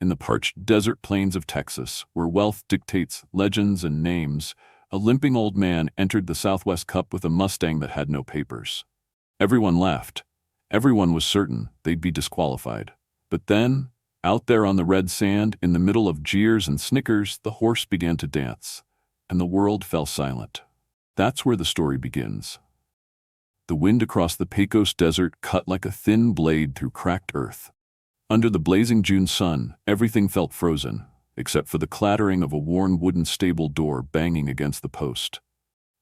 In the parched desert plains of Texas, where wealth dictates legends and names, a limping old man entered the Southwest Cup with a Mustang that had no papers. Everyone laughed. Everyone was certain they'd be disqualified. But then, out there on the red sand, in the middle of jeers and snickers, the horse began to dance, and the world fell silent. That's where the story begins. The wind across the Pecos Desert cut like a thin blade through cracked earth. Under the blazing June sun, everything felt frozen, except for the clattering of a worn wooden stable door banging against the post.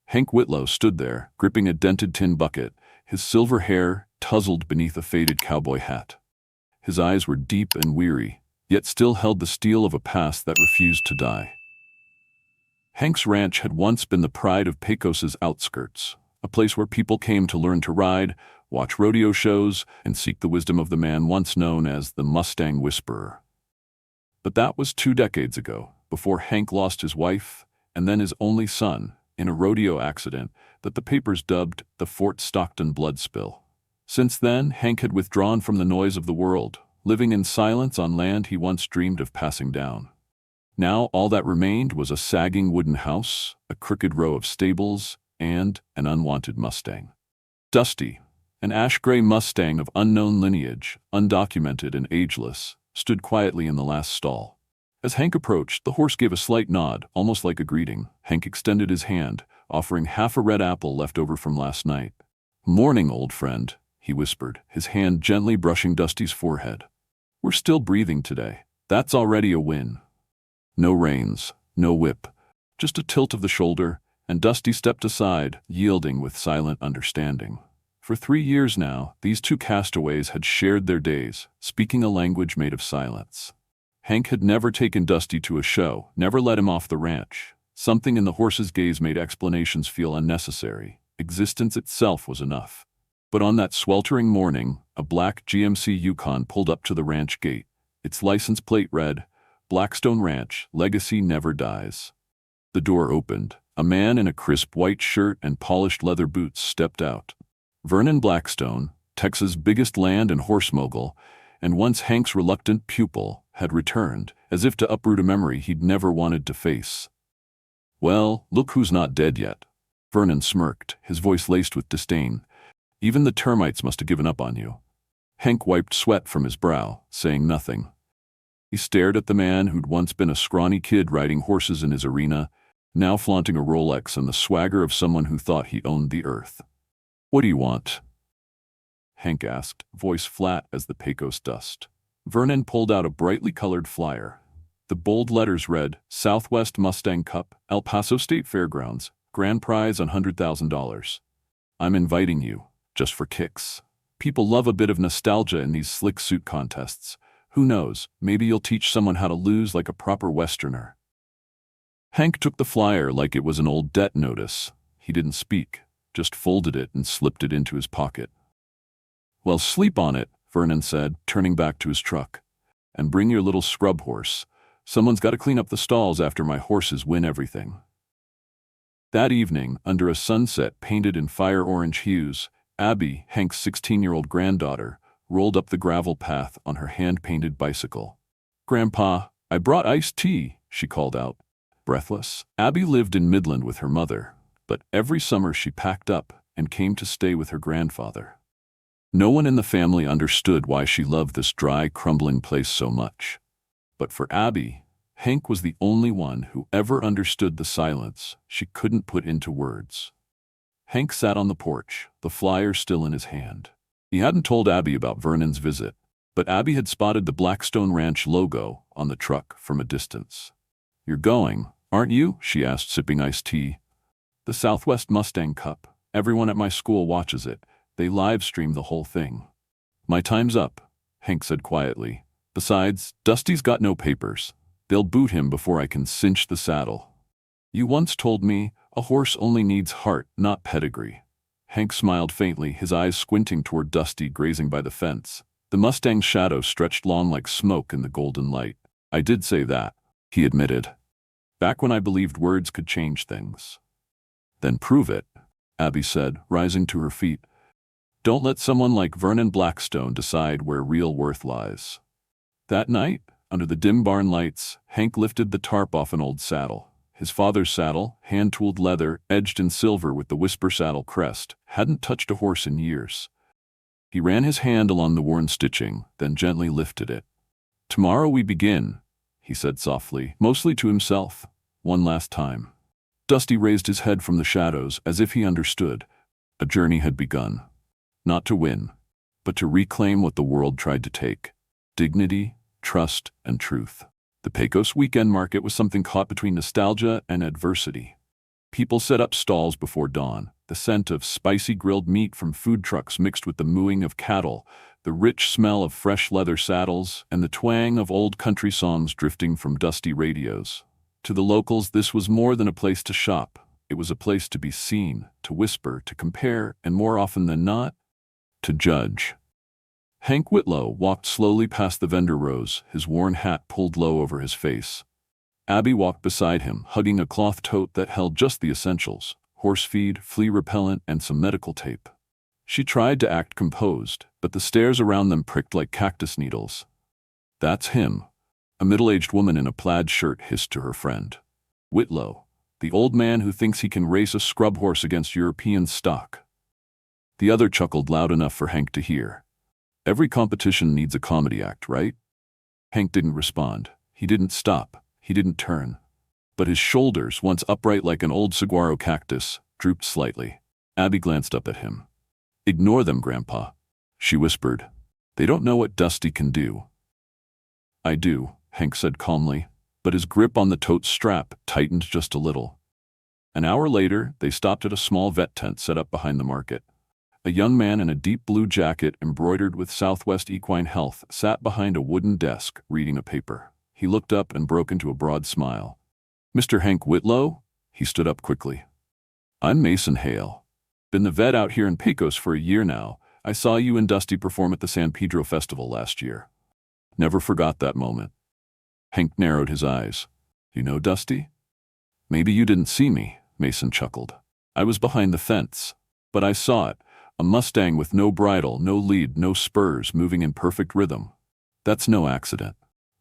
Hank Whitlow stood there, gripping a dented tin bucket, his silver hair tousled beneath a faded cowboy hat. His eyes were deep and weary, yet still held the steel of a past that refused to die. Hank's ranch had once been the pride of Pecos's outskirts, a place where people came to learn to ride, watch rodeo shows, and seek the wisdom of the man once known as the Mustang Whisperer. But that was 2 decades ago, before Hank lost his wife and then his only son in a rodeo accident that the papers dubbed the Fort Stockton blood spill. Since then, Hank had withdrawn from the noise of the world, living in silence on land he once dreamed of passing down. Now all that remained was a sagging wooden house, a crooked row of stables, and an unwanted Mustang. Dusty, an ash-gray Mustang of unknown lineage, undocumented and ageless, stood quietly in the last stall. As Hank approached, the horse gave a slight nod, almost like a greeting. Hank extended his hand, offering half a red apple left over from last night. "Morning, old friend," he whispered, his hand gently brushing Dusty's forehead. "We're still breathing today. That's already a win." No reins, no whip, just a tilt of the shoulder, and Dusty stepped aside, yielding with silent understanding. For 3 years now, these two castaways had shared their days, speaking a language made of silence. Hank had never taken Dusty to a show, never let him off the ranch. Something in the horse's gaze made explanations feel unnecessary. Existence itself was enough. But on that sweltering morning, a black GMC Yukon pulled up to the ranch gate. Its license plate read, "Blackstone Ranch, Legacy Never Dies." The door opened. A man in a crisp white shirt and polished leather boots stepped out. Vernon Blackstone, Texas' biggest land and horse mogul, and once Hank's reluctant pupil, had returned, as if to uproot a memory he'd never wanted to face. "Well, look who's not dead yet." Vernon smirked, his voice laced with disdain. "Even the termites must have given up on you." Hank wiped sweat from his brow, saying nothing. He stared at the man who'd once been a scrawny kid riding horses in his arena, now flaunting a Rolex and the swagger of someone who thought he owned the earth. "What do you want?" Hank asked, voice flat as the Pecos dust. Vernon pulled out a brightly colored flyer. The bold letters read, "Southwest Mustang Cup, El Paso State Fairgrounds, grand prize $100,000. I'm inviting you, just for kicks. People love a bit of nostalgia in these slick suit contests. Who knows, maybe you'll teach someone how to lose like a proper Westerner." Hank took the flyer like it was an old debt notice. He didn't speak, just folded it and slipped it into his pocket. "Well, sleep on it," Vernon said, turning back to his truck. "And bring your little scrub horse. Someone's got to clean up the stalls after my horses win everything." That evening, under a sunset painted in fire-orange hues, Abby, Hank's 16-year-old granddaughter, rolled up the gravel path on her hand-painted bicycle. "Grandpa, I brought iced tea," she called out. Breathless, Abby lived in Midland with her mother, but every summer she packed up and came to stay with her grandfather. No one in the family understood why she loved this dry, crumbling place so much. But for Abby, Hank was the only one who ever understood the silence she couldn't put into words. Hank sat on the porch, the flyer still in his hand. He hadn't told Abby about Vernon's visit, but Abby had spotted the Blackstone Ranch logo on the truck from a distance. "You're going, aren't you?" she asked, sipping iced tea. "The Southwest Mustang Cup. Everyone at my school watches it. They live-stream the whole thing." "My time's up," Hank said quietly. "Besides, Dusty's got no papers. They'll boot him before I can cinch the saddle." "You once told me a horse only needs heart, not pedigree." Hank smiled faintly, his eyes squinting toward Dusty grazing by the fence. The Mustang's shadow stretched long like smoke in the golden light. "I did say that," he admitted. "Back when I believed words could change things." "Then prove it," Abby said, rising to her feet. "Don't let someone like Vernon Blackstone decide where real worth lies." That night, Under the dim barn lights, Hank lifted the tarp off an old saddle. His father's saddle, hand-tooled leather, edged in silver with the Whisper saddle crest, hadn't touched a horse in years. He ran his hand along the worn stitching, then gently lifted it. "Tomorrow we begin," he said softly, mostly to himself. "One last time." Dusty raised his head from the shadows as if he understood. A journey had begun. Not to win, but to reclaim what the world tried to take. Dignity, trust, and truth. The Pecos weekend market was something caught between nostalgia and adversity. People set up stalls before dawn, the scent of spicy grilled meat from food trucks mixed with the mooing of cattle, the rich smell of fresh leather saddles, and the twang of old country songs drifting from dusty radios. To the locals, this was more than a place to shop. It was a place to be seen, to whisper, to compare, and more often than not, to judge. Hank Whitlow walked slowly past the vendor rows, his worn hat pulled low over his face. Abby walked beside him, hugging a cloth tote that held just the essentials: horse feed, flea repellent, and some medical tape. She tried to act composed, but the stares around them pricked like cactus needles. "That's him," a middle-aged woman in a plaid shirt hissed to her friend. "Whitlow, the old man who thinks he can race a scrub horse against European stock." The other chuckled loud enough for Hank to hear. "Every competition needs a comedy act, right?" Hank didn't respond. He didn't stop. He didn't turn. But his shoulders, once upright like an old saguaro cactus, drooped slightly. Abby glanced up at him. "Ignore them, Grandpa," she whispered. "They don't know what Dusty can do." "I do," Hank said calmly, but his grip on the tote's strap tightened just a little. An hour later, they stopped at a small vet tent set up behind the market. A young man in a deep blue jacket embroidered with Southwest Equine Health sat behind a wooden desk, reading a paper. He looked up and broke into a broad smile. "Mr. Hank Whitlow?" He stood up quickly. "I'm Mason Hale. Been the vet out here in Pecos for a year now. I saw you and Dusty perform at the San Pedro Festival last year. Never forgot that moment." Hank narrowed his eyes. "You know Dusty?" "Maybe you didn't see me," Mason chuckled. "I was behind the fence. But I saw it. A Mustang with no bridle, no lead, no spurs, moving in perfect rhythm. That's no accident."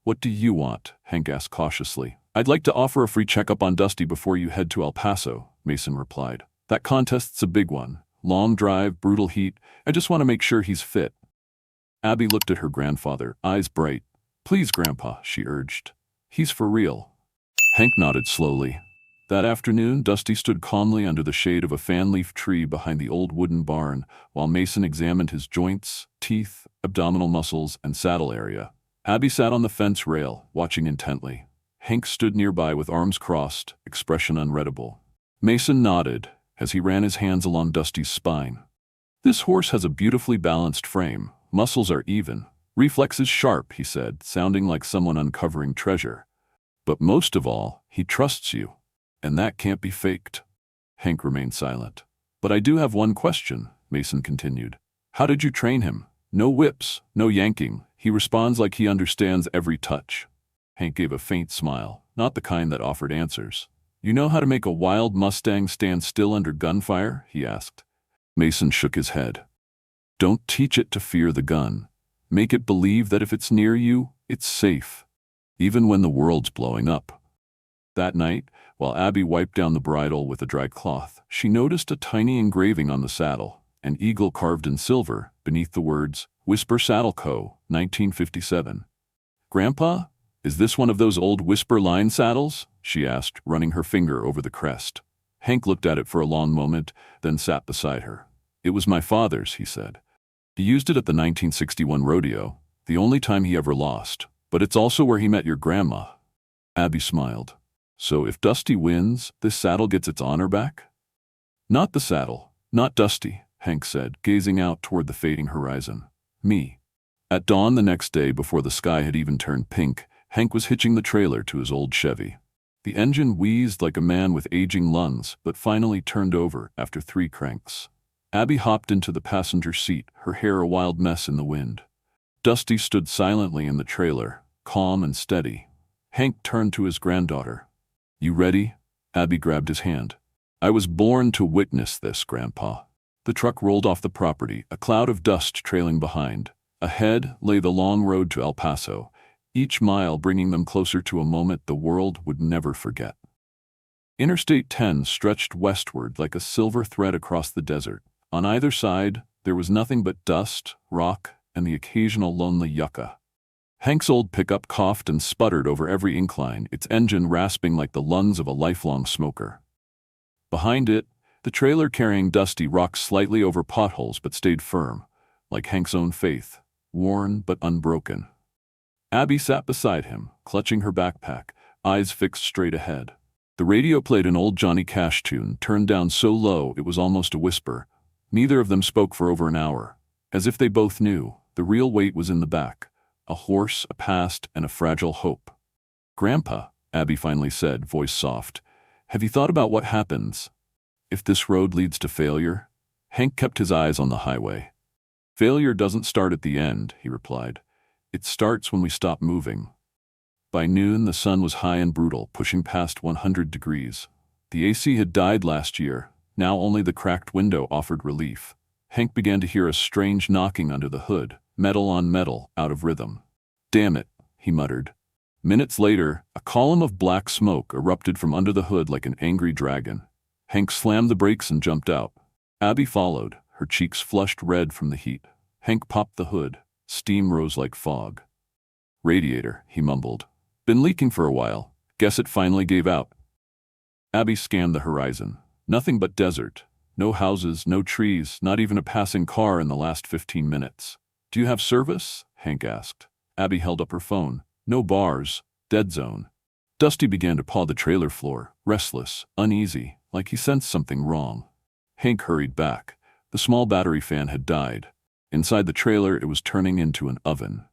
"What do you want?" Hank asked cautiously. "I'd like to offer a free checkup on Dusty before you head to El Paso," Mason replied. "That contest's a big one. Long drive, brutal heat. I just want to make sure he's fit." Abby looked at her grandfather, eyes bright. "Please, Grandpa," she urged. "He's for real." Hank nodded slowly. That afternoon, Dusty stood calmly under the shade of a fan-leaf tree behind the old wooden barn, while Mason examined his joints, teeth, abdominal muscles, and saddle area. Abby sat on the fence rail, watching intently. Hank stood nearby with arms crossed, expression unreadable. Mason nodded as he ran his hands along Dusty's spine. "This horse has a beautifully balanced frame. Muscles are even. Reflexes sharp," he said, sounding like someone uncovering treasure. "But most of all, he trusts you. And that can't be faked." Hank remained silent. "But I do have one question," Mason continued. "How did you train him? No whips, no yanking. He responds like he understands every touch." Hank gave a faint smile, not the kind that offered answers. "You know how to make a wild Mustang stand still under gunfire?" he asked. Mason shook his head. "Don't teach it to fear the gun. Make it believe that if it's near you, it's safe, even when the world's blowing up." That night, while Abby wiped down the bridle with a dry cloth, she noticed a tiny engraving on the saddle, an eagle carved in silver, beneath the words, "Whisper Saddle Co., 1957. "Grandpa, is this one of those old Whisper line saddles?" she asked, running her finger over the crest. Hank looked at it for a long moment, then sat beside her. "It was my father's," he said. "He used it at the 1961 rodeo, the only time he ever lost. But it's also where he met your grandma." Abby smiled. "So if Dusty wins, this saddle gets its honor back?" "Not the saddle, not Dusty," Hank said, gazing out toward the fading horizon. "Me." At dawn the next day, before the sky had even turned pink, Hank was hitching the trailer to his old Chevy. The engine wheezed like a man with aging lungs, but finally turned over after 3 cranks. Abby hopped into the passenger seat, her hair a wild mess in the wind. Dusty stood silently in the trailer, calm and steady. Hank turned to his granddaughter. "You ready?" Abby grabbed his hand. "I was born to witness this, Grandpa." The truck rolled off the property, a cloud of dust trailing behind. Ahead lay the long road to El Paso, each mile bringing them closer to a moment the world would never forget. Interstate 10 stretched westward like a silver thread across the desert. On either side, there was nothing but dust, rock, and the occasional lonely yucca. Hank's old pickup coughed and sputtered over every incline, its engine rasping like the lungs of a lifelong smoker. Behind it, the trailer carrying Dusty rocked slightly over potholes but stayed firm, like Hank's own faith, worn but unbroken. Abby sat beside him, clutching her backpack, eyes fixed straight ahead. The radio played an old Johnny Cash tune, turned down so low it was almost a whisper. Neither of them spoke for over an hour, as if they both knew the real weight was in the back, a horse, a past, and a fragile hope. "Grandpa," Abby finally said, voice soft, "have you thought about what happens if this road leads to failure?" Hank kept his eyes on the highway. "Failure doesn't start at the end," he replied. "It starts when we stop moving." By noon, the sun was high and brutal, pushing past 100 degrees. The AC had died last year. Now only the cracked window offered relief. Hank began to hear a strange knocking under the hood, metal on metal, out of rhythm. "Damn it," he muttered. Minutes later, a column of black smoke erupted from under the hood like an angry dragon. Hank slammed the brakes and jumped out. Abby followed, her cheeks flushed red from the heat. Hank popped the hood. Steam rose like fog. "Radiator," he mumbled. "Been leaking for a while. Guess it finally gave out." Abby scanned the horizon. Nothing but desert. No houses, no trees, not even a passing car in the last 15 minutes. "Do you have service?" Hank asked. Abby held up her phone. "No bars. Dead zone." Dusty began to paw the trailer floor, restless, uneasy, like he sensed something wrong. Hank hurried back. The small battery fan had died. Inside the trailer, it was turning into an oven.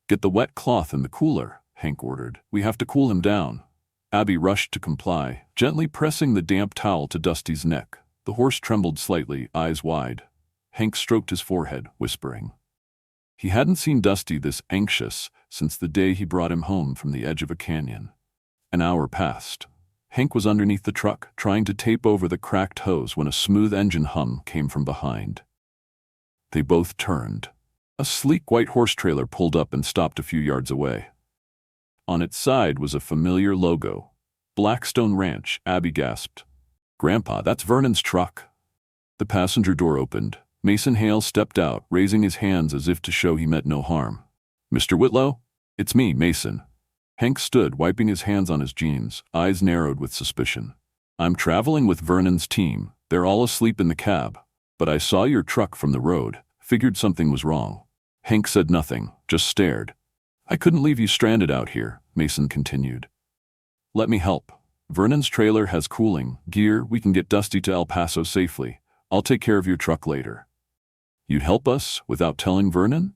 "Get the wet cloth in the cooler," Hank ordered. "We have to cool him down." Abby rushed to comply, gently pressing the damp towel to Dusty's neck. The horse trembled slightly, eyes wide. Hank stroked his forehead, whispering. He hadn't seen Dusty this anxious since the day he brought him home from the edge of a canyon. An hour passed. Hank was underneath the truck, trying to tape over the cracked hose when a smooth engine hum came from behind. They both turned. A sleek white horse trailer pulled up and stopped a few yards away. On its side was a familiar logo. "Blackstone Ranch," Abby gasped. "Grandpa, that's Vernon's truck." The passenger door opened. Mason Hale stepped out, raising his hands as if to show he meant no harm. "Mr. Whitlow?" "It's me, Mason." Hank stood, wiping his hands on his jeans, eyes narrowed with suspicion. "I'm traveling with Vernon's team. They're all asleep in the cab. But I saw your truck from the road. Figured something was wrong." Hank said nothing, just stared. "I couldn't leave you stranded out here," Mason continued. "Let me help. Vernon's trailer has cooling gear. We can get Dusty to El Paso safely. I'll take care of your truck later." "You'd help us without telling Vernon?"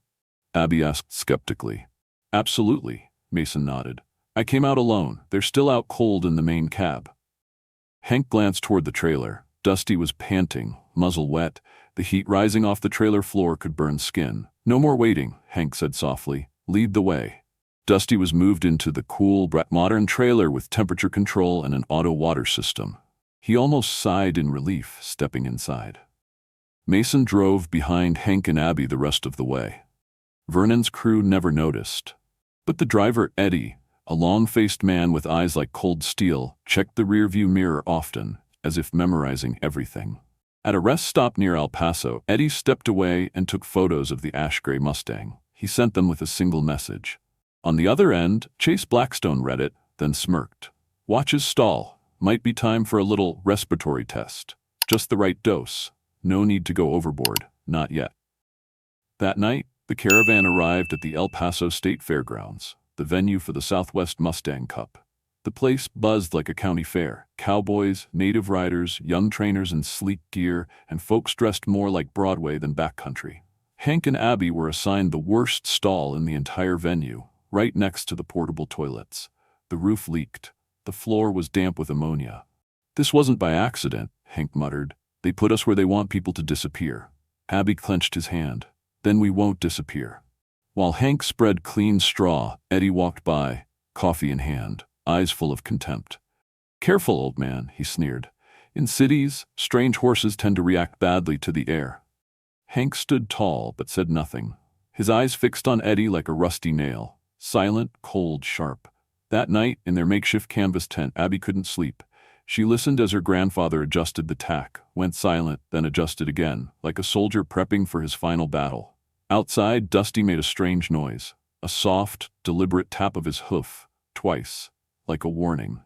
Abby asked skeptically. "Absolutely," Mason nodded. "I came out alone. They're still out cold in the main cab." Hank glanced toward the trailer. Dusty was panting, muzzle wet. The heat rising off the trailer floor could burn skin. "No more waiting," Hank said softly. "Lead the way." Dusty was moved into the cool, modern trailer with temperature control and an auto water system. He almost sighed in relief, stepping inside. Mason drove behind Hank and Abby the rest of the way. Vernon's crew never noticed. But the driver, Eddie, a long-faced man with eyes like cold steel, checked the rearview mirror often, as if memorizing everything. At a rest stop near El Paso, Eddie stepped away and took photos of the ash-gray Mustang. He sent them with a single message. On the other end, Chase Blackstone read it, then smirked. "Watches stall. Might be time for a little respiratory test. Just the right dose. No need to go overboard. Not yet." That night, the caravan arrived at the El Paso State Fairgrounds, the venue for the Southwest Mustang Cup. The place buzzed like a county fair. Cowboys, native riders, young trainers in sleek gear, and folks dressed more like Broadway than backcountry. Hank and Abby were assigned the worst stall in the entire venue, right next to the portable toilets. The roof leaked. The floor was damp with ammonia. "This wasn't by accident," Hank muttered. "They put us where they want people to disappear." Abby clenched his hand. "Then we won't disappear." While Hank spread clean straw, Eddie walked by, coffee in hand, eyes full of contempt. "Careful, old man," he sneered. "In cities, strange horses tend to react badly to the air." Hank stood tall but said nothing, his eyes fixed on Eddie like a rusty nail. Silent, cold, sharp. That night, in their makeshift canvas tent, Abby couldn't sleep. She listened as her grandfather adjusted the tack, went silent, then adjusted again, like a soldier prepping for his final battle. Outside, Dusty made a strange noise. A soft, deliberate tap of his hoof, twice, like a warning.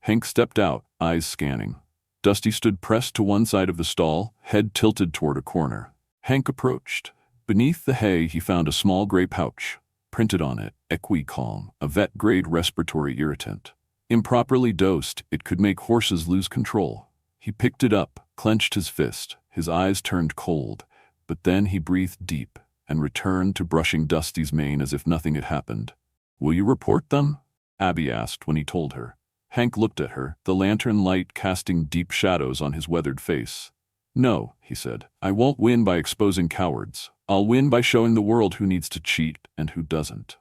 Hank stepped out, eyes scanning. Dusty stood pressed to one side of the stall, head tilted toward a corner. Hank approached. Beneath the hay he found a small gray pouch. Printed on it, Equi-Calm, a vet-grade respiratory irritant. Improperly dosed, it could make horses lose control. He picked it up, clenched his fist, his eyes turned cold, but then he breathed deep and returned to brushing Dusty's mane as if nothing had happened. "Will you report them?" Abby asked when he told her. Hank looked at her, the lantern light casting deep shadows on his weathered face. "No," he said. "I won't win by exposing cowards. I'll win by showing the world who needs to cheat and who doesn't."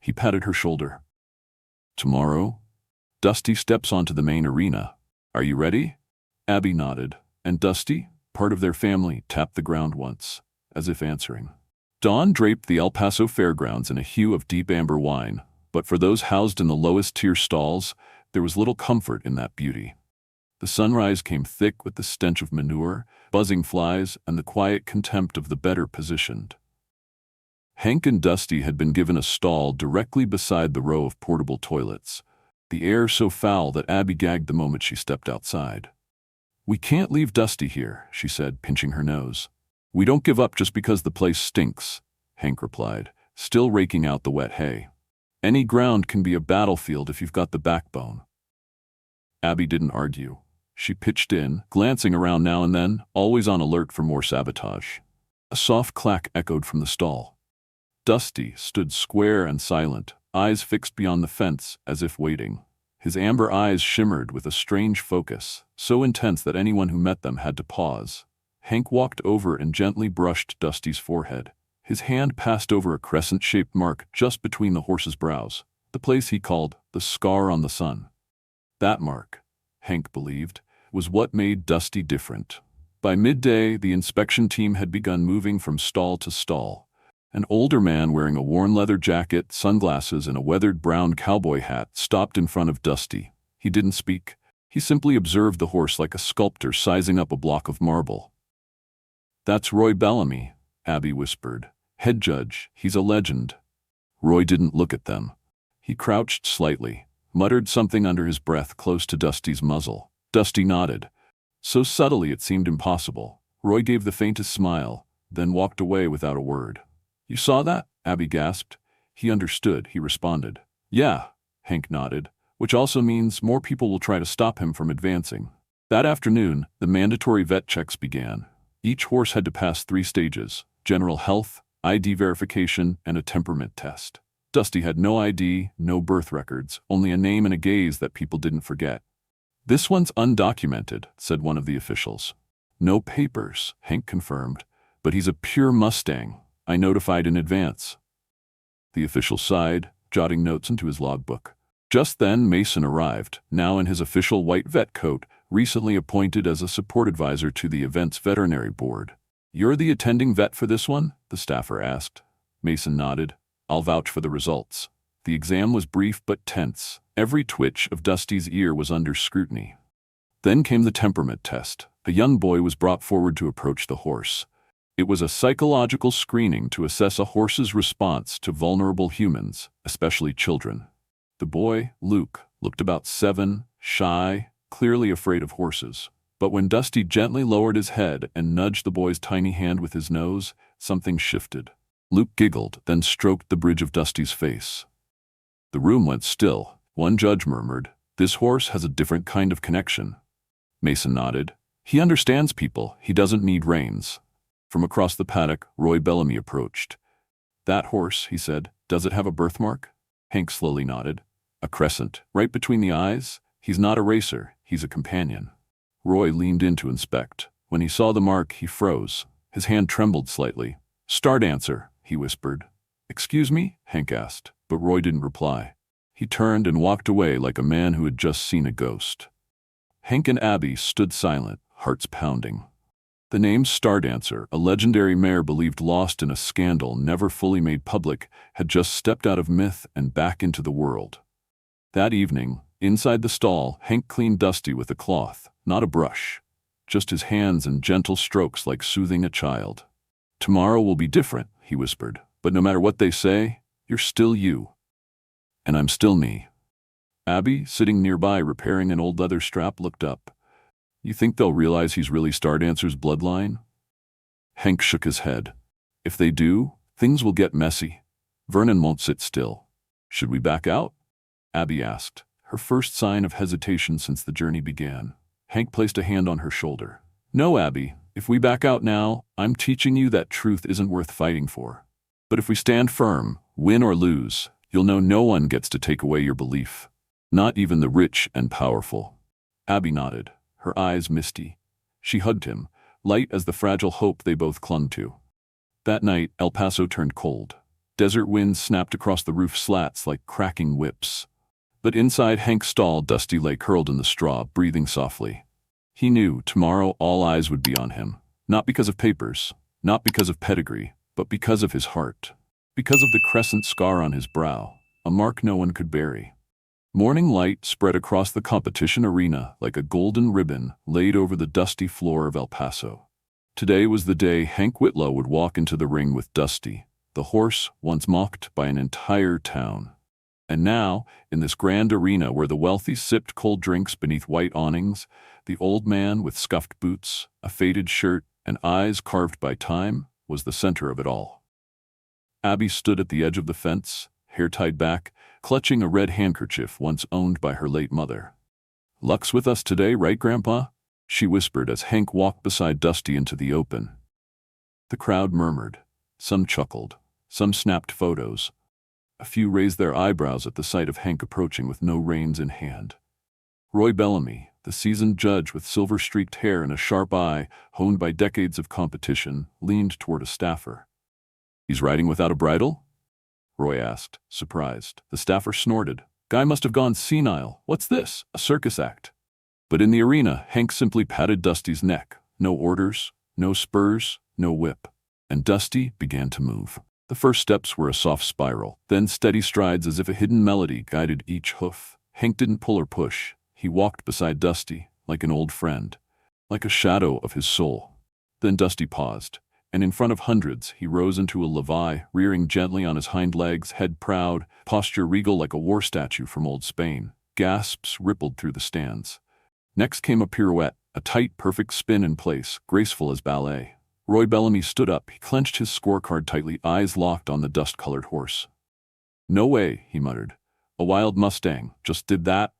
He patted her shoulder. "Tomorrow?" Dusty steps onto the main arena. "Are you ready?" Abby nodded, and Dusty, part of their family, tapped the ground once, as if answering. Dawn draped the El Paso fairgrounds in a hue of deep amber wine, but for those housed in the lowest-tier stalls, there was little comfort in that beauty. The sunrise came thick with the stench of manure, buzzing flies, and the quiet contempt of the better positioned. Hank and Dusty had been given a stall directly beside the row of portable toilets, the air so foul that Abby gagged the moment she stepped outside. "We can't leave Dusty here," she said, pinching her nose. "We don't give up just because the place stinks," Hank replied, still raking out the wet hay. "Any ground can be a battlefield if you've got the backbone." Abby didn't argue. She pitched in, glancing around now and then, always on alert for more sabotage. A soft clack echoed from the stall. Dusty stood square and silent, eyes fixed beyond the fence as if waiting. His amber eyes shimmered with a strange focus, so intense that anyone who met them had to pause. Hank walked over and gently brushed Dusty's forehead. His hand passed over a crescent-shaped mark just between the horse's brows, the place he called the scar on the sun. That mark, Hank believed, was what made Dusty different. By midday, the inspection team had begun moving from stall to stall. An older man wearing a worn leather jacket, sunglasses, and a weathered brown cowboy hat stopped in front of Dusty. He didn't speak. He simply observed the horse like a sculptor sizing up a block of marble. "That's Roy Bellamy," Abby whispered. "Head judge, he's a legend." Roy didn't look at them. He crouched slightly, muttered something under his breath close to Dusty's muzzle. Dusty nodded. So subtly it seemed impossible. Roy gave the faintest smile, then walked away without a word. "You saw that?" Abby gasped. He understood, he responded. "Yeah," Hank nodded, which also means more people will try to stop him from advancing. That afternoon, the mandatory vet checks began. Each horse had to pass 3 stages: general health, ID verification, and a temperament test. Dusty had no ID, no birth records, only a name and a gaze that people didn't forget. "This one's undocumented," said one of the officials. "No papers," Hank confirmed, "but he's a pure Mustang. I notified in advance." The official sighed, jotting notes into his logbook. Just then Mason arrived, now in his official white vet coat, recently appointed as a support advisor to the event's veterinary board. "You're the attending vet for this one?" the staffer asked. Mason nodded. "I'll vouch for the results." The exam was brief but tense. Every twitch of Dusty's ear was under scrutiny. Then came the temperament test. A young boy was brought forward to approach the horse. It was a psychological screening to assess a horse's response to vulnerable humans, especially children. The boy, Luke, looked about 7, shy, clearly afraid of horses. But when Dusty gently lowered his head and nudged the boy's tiny hand with his nose, something shifted. Luke giggled, then stroked the bridge of Dusty's face. The room went still. One judge murmured, "This horse has a different kind of connection." Mason nodded. "He understands people. He doesn't need reins." From across the paddock, Roy Bellamy approached. "That horse," he said, "does it have a birthmark?" Hank slowly nodded. "A crescent, right between the eyes? He's not a racer, he's a companion." Roy leaned in to inspect. When he saw the mark, he froze. His hand trembled slightly. "Start answer," he whispered. "Excuse me?" Hank asked, but Roy didn't reply. He turned and walked away like a man who had just seen a ghost. Hank and Abby stood silent, hearts pounding. The name Star Dancer, a legendary mare believed lost in a scandal never fully made public, had just stepped out of myth and back into the world. That evening, inside the stall, Hank cleaned Dusty with a cloth, not a brush. Just his hands and gentle strokes like soothing a child. "Tomorrow will be different," he whispered, "but no matter what they say, you're still you. And I'm still me." Abby, sitting nearby repairing an old leather strap, looked up. "You think they'll realize he's really Stardancer's bloodline?" Hank shook his head. "If they do, things will get messy. Vernon won't sit still." "Should we back out?" Abby asked, her first sign of hesitation since the journey began. Hank placed a hand on her shoulder. "No, Abby, if we back out now, I'm teaching you that truth isn't worth fighting for. But if we stand firm, win or lose, you'll know no one gets to take away your belief. Not even the rich and powerful." Abby nodded, her eyes misty. She hugged him, light as the fragile hope they both clung to. That night, El Paso turned cold. Desert winds snapped across the roof slats like cracking whips. But inside Hank's stall, Dusty lay curled in the straw, breathing softly. He knew tomorrow all eyes would be on him, not because of papers, not because of pedigree, but because of his heart. Because of the crescent scar on his brow, a mark no one could bury. Morning light spread across the competition arena like a golden ribbon laid over the dusty floor of El Paso. Today was the day Hank Whitlow would walk into the ring with Dusty, the horse once mocked by an entire town. And now, in this grand arena where the wealthy sipped cold drinks beneath white awnings, the old man with scuffed boots, a faded shirt, and eyes carved by time was the center of it all. Abby stood at the edge of the fence, hair tied back, clutching a red handkerchief once owned by her late mother. "Luck's with us today, right, Grandpa?" she whispered as Hank walked beside Dusty into the open. The crowd murmured. Some chuckled. Some snapped photos. A few raised their eyebrows at the sight of Hank approaching with no reins in hand. Roy Bellamy, the seasoned judge with silver-streaked hair and a sharp eye honed by decades of competition, leaned toward a staffer. "He's riding without a bridle?" Roy asked, surprised. The staffer snorted. "Guy must have gone senile. What's this? A circus act?" But in the arena, Hank simply patted Dusty's neck. No orders, no spurs, no whip. And Dusty began to move. The first steps were a soft spiral, then steady strides as if a hidden melody guided each hoof. Hank didn't pull or push. He walked beside Dusty, like an old friend, like a shadow of his soul. Then Dusty paused, and in front of hundreds, he rose into a levi, rearing gently on his hind legs, head proud, posture regal like a war statue from old Spain. Gasps rippled through the stands. Next came a pirouette, a tight, perfect spin in place, graceful as ballet. Roy Bellamy stood up. He clenched his scorecard tightly, eyes locked on the dust-colored horse. "No way," he muttered. "A wild Mustang just did that?"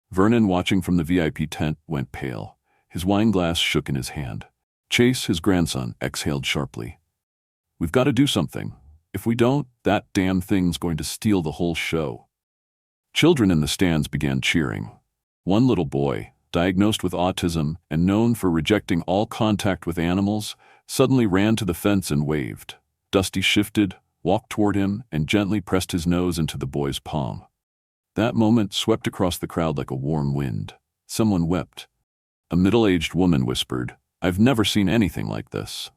Vernon, watching from the VIP tent, went pale. His wine glass shook in his hand. Chase, his grandson, exhaled sharply. "We've got to do something. If we don't, that damn thing's going to steal the whole show." Children in the stands began cheering. One little boy, diagnosed with autism and known for rejecting all contact with animals, suddenly ran to the fence and waved. Dusty shifted, walked toward him, and gently pressed his nose into the boy's palm. That moment swept across the crowd like a warm wind. Someone wept. A middle-aged woman whispered, "I've never seen anything like this."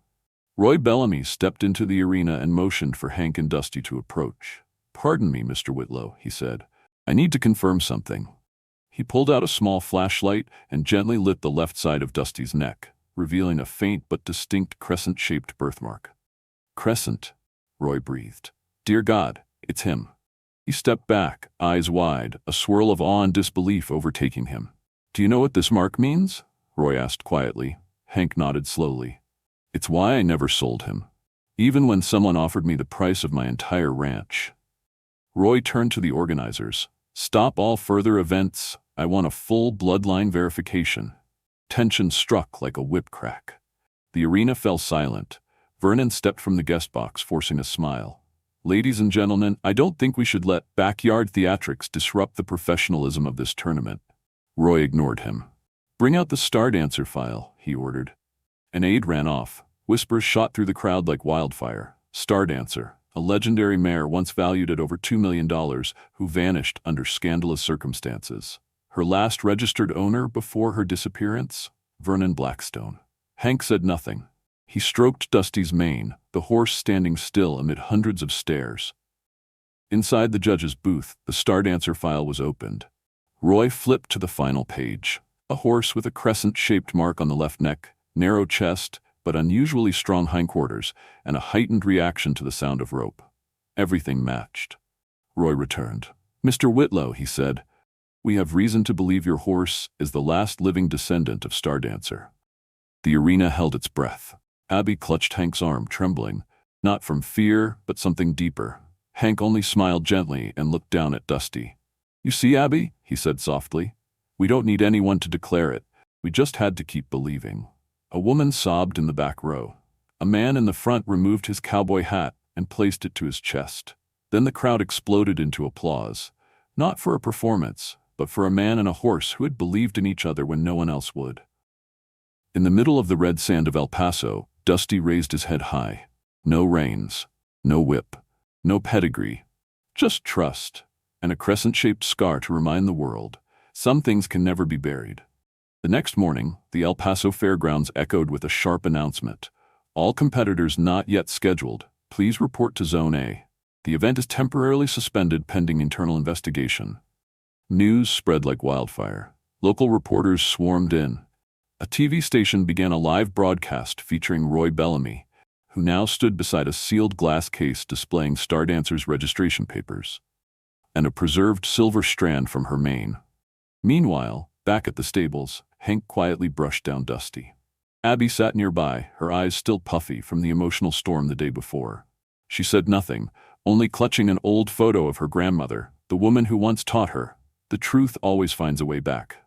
Roy Bellamy stepped into the arena and motioned for Hank and Dusty to approach. "Pardon me, Mr. Whitlow," he said. "I need to confirm something." He pulled out a small flashlight and gently lit the left side of Dusty's neck, revealing a faint but distinct crescent-shaped birthmark. "Crescent," Roy breathed. "Dear God, it's him." He stepped back, eyes wide, a swirl of awe and disbelief overtaking him. "Do you know what this mark means?" Roy asked quietly. Hank nodded slowly. "It's why I never sold him, even when someone offered me the price of my entire ranch." Roy turned to the organizers. "Stop all further events. I want a full bloodline verification." Tension struck like a whip crack. The arena fell silent. Vernon stepped from the guest box, forcing a smile. "Ladies and gentlemen, I don't think we should let backyard theatrics disrupt the professionalism of this tournament." Roy ignored him. "Bring out the Star Dancer file," he ordered. An aide ran off. Whispers shot through the crowd like wildfire. Star Dancer, a legendary mare once valued at over $2 million, who vanished under scandalous circumstances. Her last registered owner before her disappearance? Vernon Blackstone. Hank said nothing. He stroked Dusty's mane, the horse standing still amid hundreds of stares. Inside the judge's booth, the Star Dancer file was opened. Roy flipped to the final page. A horse with a crescent-shaped mark on the left neck, narrow chest, but unusually strong hindquarters, and a heightened reaction to the sound of rope. Everything matched. Roy returned. "Mr. Whitlow," he said, "we have reason to believe your horse is the last living descendant of Star Dancer." The arena held its breath. Abby clutched Hank's arm, trembling, not from fear, but something deeper. Hank only smiled gently and looked down at Dusty. "You see, Abby," he said softly, "we don't need anyone to declare it. We just had to keep believing." A woman sobbed in the back row. A man in the front removed his cowboy hat and placed it to his chest. Then the crowd exploded into applause, not for a performance, but for a man and a horse who had believed in each other when no one else would. In the middle of the red sand of El Paso, Dusty raised his head high. No reins, no whip, no pedigree, just trust, and a crescent-shaped scar to remind the world, some things can never be buried. The next morning, the El Paso Fairgrounds echoed with a sharp announcement. "All competitors not yet scheduled, please report to Zone A. The event is temporarily suspended pending internal investigation." News spread like wildfire. Local reporters swarmed in. A TV station began a live broadcast featuring Roy Bellamy, who now stood beside a sealed glass case displaying Star Dancer's registration papers, and a preserved silver strand from her mane. Meanwhile, back at the stables, Hank quietly brushed down Dusty. Abby sat nearby, her eyes still puffy from the emotional storm the day before. She said nothing, only clutching an old photo of her grandmother, the woman who once taught her, "The truth always finds a way back."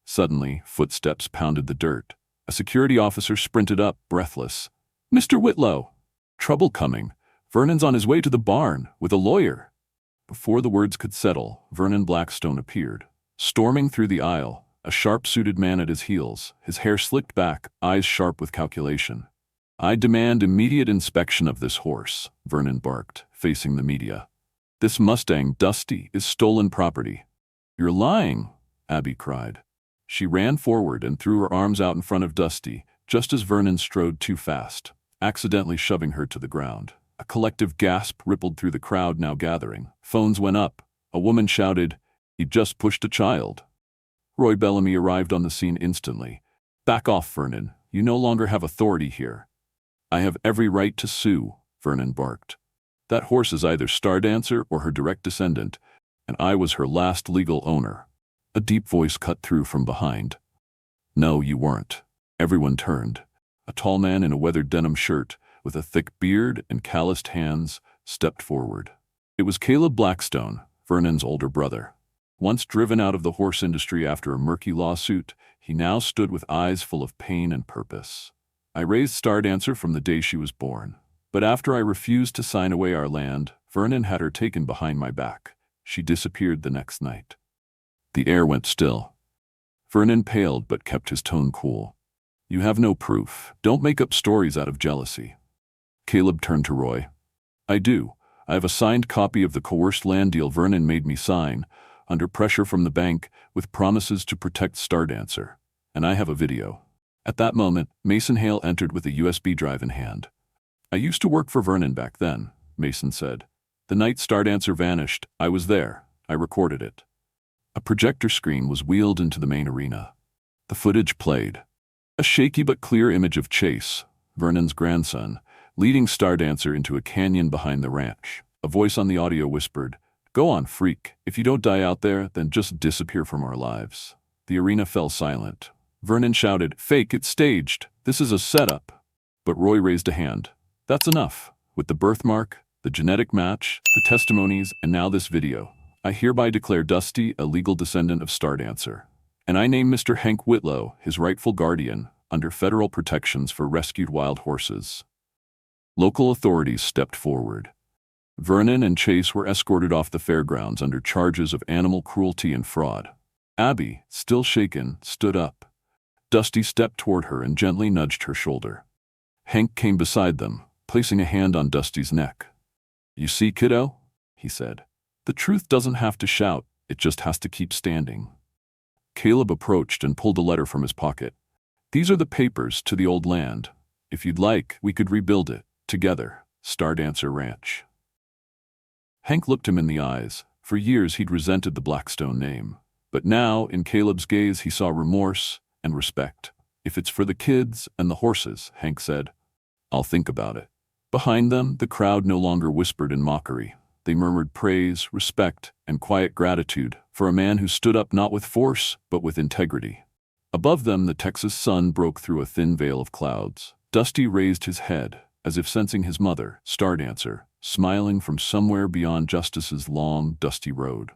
Suddenly, footsteps pounded the dirt. A security officer sprinted up, breathless. "Mr. Whitlow! Trouble coming. Vernon's on his way to the barn, with a lawyer." Before the words could settle, Vernon Blackstone appeared. Storming through the aisle, a sharp-suited man at his heels, his hair slicked back, eyes sharp with calculation. "I demand immediate inspection of this horse," Vernon barked, facing the media. "This Mustang, Dusty, is stolen property." "You're lying," Abby cried. She ran forward and threw her arms out in front of Dusty, just as Vernon strode too fast, accidentally shoving her to the ground. A collective gasp rippled through the crowd now gathering. Phones went up. A woman shouted, "He just pushed a child." Roy Bellamy arrived on the scene instantly. "Back off, Vernon. You no longer have authority here." "I have every right to sue," Vernon barked. "That horse is either Star Dancer or her direct descendant, and I was her last legal owner." A deep voice cut through from behind. "No, you weren't." Everyone turned. A tall man in a weathered denim shirt, with a thick beard and calloused hands, stepped forward. It was Caleb Blackstone, Vernon's older brother. Once driven out of the horse industry after a murky lawsuit, he now stood with eyes full of pain and purpose. "I raised Star Dancer from the day she was born. But after I refused to sign away our land, Vernon had her taken behind my back. She disappeared the next night." The air went still. Vernon paled but kept his tone cool. "You have no proof. Don't make up stories out of jealousy." Caleb turned to Roy. "I do. I have a signed copy of the coerced land deal Vernon made me sign, under pressure from the bank, with promises to protect Star Dancer. And I have a video." At that moment, Mason Hale entered with a USB drive in hand. "I used to work for Vernon back then," Mason said. "The night Star Dancer vanished, I was there. I recorded it." A projector screen was wheeled into the main arena. The footage played. A shaky but clear image of Chase, Vernon's grandson, leading Star Dancer into a canyon behind the ranch. A voice on the audio whispered, "Go on, freak. If you don't die out there, then just disappear from our lives." The arena fell silent. Vernon shouted, "Fake, it's staged. This is a setup." But Roy raised a hand. "That's enough. With the birthmark, the genetic match, the testimonies, and now this video, I hereby declare Dusty a legal descendant of Star Dancer. And I name Mr. Hank Whitlow, his rightful guardian, under federal protections for rescued wild horses." Local authorities stepped forward. Vernon and Chase were escorted off the fairgrounds under charges of animal cruelty and fraud. Abby, still shaken, stood up. Dusty stepped toward her and gently nudged her shoulder. Hank came beside them, placing a hand on Dusty's neck. "You see, kiddo?" he said. "The truth doesn't have to shout, it just has to keep standing." Caleb approached and pulled a letter from his pocket. "These are the papers to the old land. If you'd like, we could rebuild it, together. Stardancer Ranch." Hank looked him in the eyes. For years he'd resented the Blackstone name. But now, in Caleb's gaze, he saw remorse and respect. "If it's for the kids and the horses," Hank said, "I'll think about it." Behind them, the crowd no longer whispered in mockery. They murmured praise, respect, and quiet gratitude for a man who stood up not with force, but with integrity. Above them, the Texas sun broke through a thin veil of clouds. Dusty raised his head, as if sensing his mother, Stardancer, smiling from somewhere beyond Justice's long, dusty road.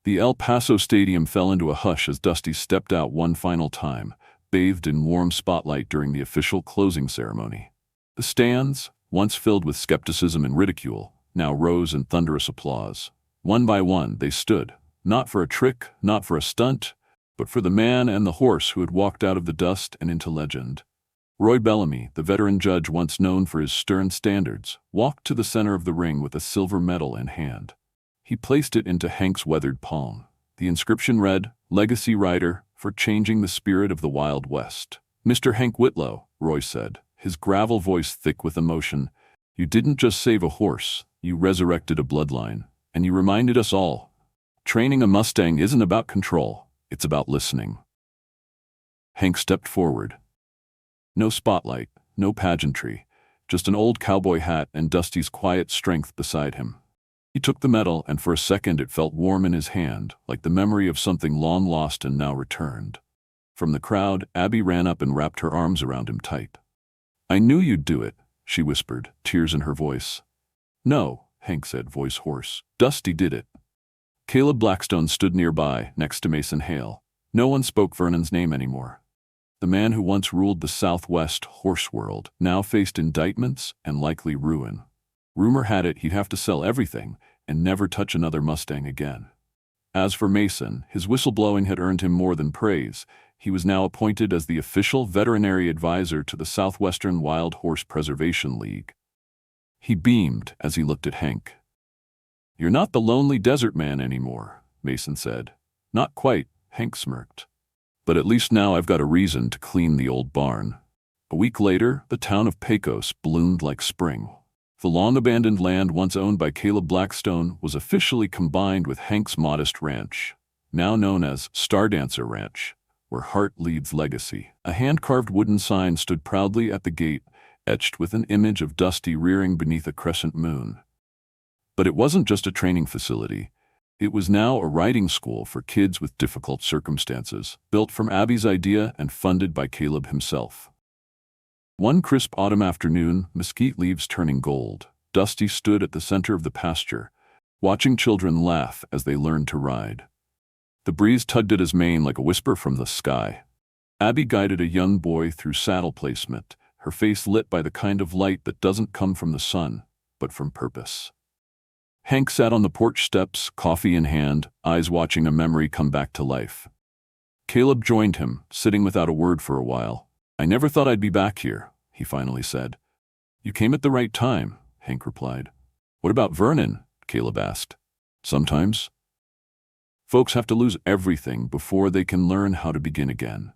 The El Paso Stadium fell into a hush as Dusty stepped out one final time, bathed in warm spotlight during the official closing ceremony. The stands, once filled with skepticism and ridicule, now rose in thunderous applause. One by one, they stood, not for a trick, not for a stunt, but for the man and the horse who had walked out of the dust and into legend. Roy Bellamy, the veteran judge once known for his stern standards, walked to the center of the ring with a silver medal in hand. He placed it into Hank's weathered palm. The inscription read, "Legacy Rider for changing the spirit of the Wild West." "Mr. Hank Whitlow," Roy said, his gravel voice thick with emotion, "you didn't just save a horse, you resurrected a bloodline, and you reminded us all. Training a Mustang isn't about control, it's about listening." Hank stepped forward. No spotlight, no pageantry, just an old cowboy hat and Dusty's quiet strength beside him. He took the medal, and for a second it felt warm in his hand, like the memory of something long lost and now returned. From the crowd, Abby ran up and wrapped her arms around him tight. "I knew you'd do it," she whispered, tears in her voice. "No," Hank said, voice hoarse. "Dusty did it." Caleb Blackstone stood nearby, next to Mason Hale. No one spoke Vernon's name anymore. The man who once ruled the Southwest horse world now faced indictments and likely ruin. Rumor had it he'd have to sell everything and never touch another Mustang again. As for Mason, his whistleblowing had earned him more than praise. He was now appointed as the official veterinary advisor to the Southwestern Wild Horse Preservation League. He beamed as he looked at Hank. "You're not the lonely desert man anymore," Mason said. "Not quite," Hank smirked. "But at least now I've got a reason to clean the old barn." A week later, the town of Pecos bloomed like spring. The long-abandoned land once owned by Caleb Blackstone was officially combined with Hank's modest ranch, now known as Stardancer Ranch, where heart leads legacy. A hand-carved wooden sign stood proudly at the gate, etched with an image of Dusty rearing beneath a crescent moon. But it wasn't just a training facility. It was now a riding school for kids with difficult circumstances, built from Abby's idea and funded by Caleb himself. One crisp autumn afternoon, mesquite leaves turning gold, Dusty stood at the center of the pasture, watching children laugh as they learned to ride. The breeze tugged at his mane like a whisper from the sky. Abby guided a young boy through saddle placement, her face lit by the kind of light that doesn't come from the sun, but from purpose. Hank sat on the porch steps, coffee in hand, eyes watching a memory come back to life. Caleb joined him, sitting without a word for a while. "I never thought I'd be back here," he finally said. "You came at the right time," Hank replied. "What about Vernon?" Caleb asked. "Sometimes folks have to lose everything before they can learn how to begin again."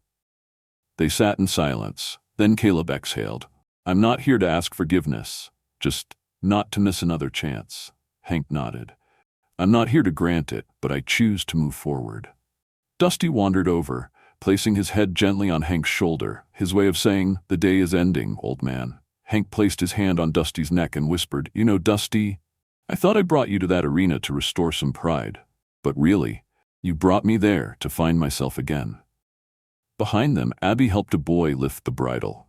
They sat in silence. Then Caleb exhaled. "I'm not here to ask forgiveness, just not to miss another chance." Hank nodded. "I'm not here to grant it, but I choose to move forward." Dusty wandered over, placing his head gently on Hank's shoulder, his way of saying, "The day is ending, old man." Hank placed his hand on Dusty's neck and whispered, "You know, Dusty, I thought I brought you to that arena to restore some pride. But really, you brought me there to find myself again." Behind them, Abby helped a boy lift the bridle.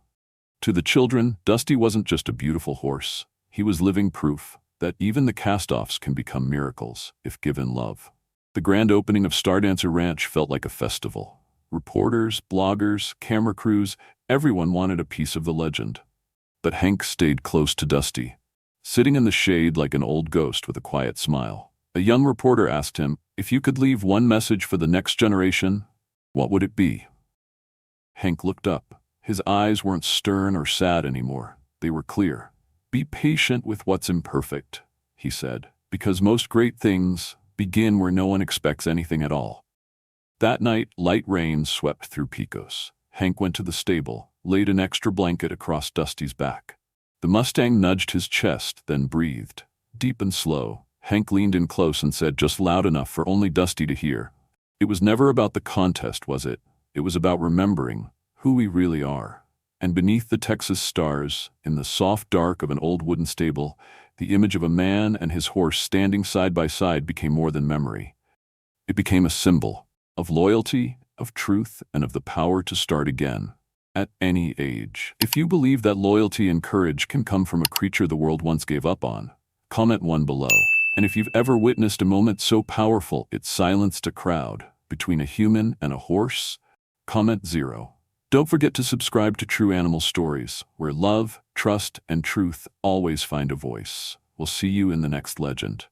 To the children, Dusty wasn't just a beautiful horse. He was living proof that even the cast-offs can become miracles if given love. The grand opening of Stardancer Ranch felt like a festival. Reporters, bloggers, camera crews, everyone wanted a piece of the legend. But Hank stayed close to Dusty, sitting in the shade like an old ghost with a quiet smile. A young reporter asked him, "If you could leave one message for the next generation, what would it be?" Hank looked up. His eyes weren't stern or sad anymore. They were clear. "Be patient with what's imperfect," he said, "because most great things begin where no one expects anything at all." That night, light rain swept through Pecos. Hank went to the stable, laid an extra blanket across Dusty's back. The Mustang nudged his chest, then breathed, deep and slow. Hank leaned in close and said, just loud enough for only Dusty to hear, "It was never about the contest, was it? It was about remembering who we really are." And beneath the Texas stars, in the soft dark of an old wooden stable, the image of a man and his horse standing side by side became more than memory. It became a symbol of loyalty, of truth, and of the power to start again, at any age. If you believe that loyalty and courage can come from a creature the world once gave up on, comment 1 below. And if you've ever witnessed a moment so powerful it silenced a crowd, between a human and a horse, comment 0. Don't forget to subscribe to True Animal Stories, where love, trust, and truth always find a voice. We'll see you in the next legend.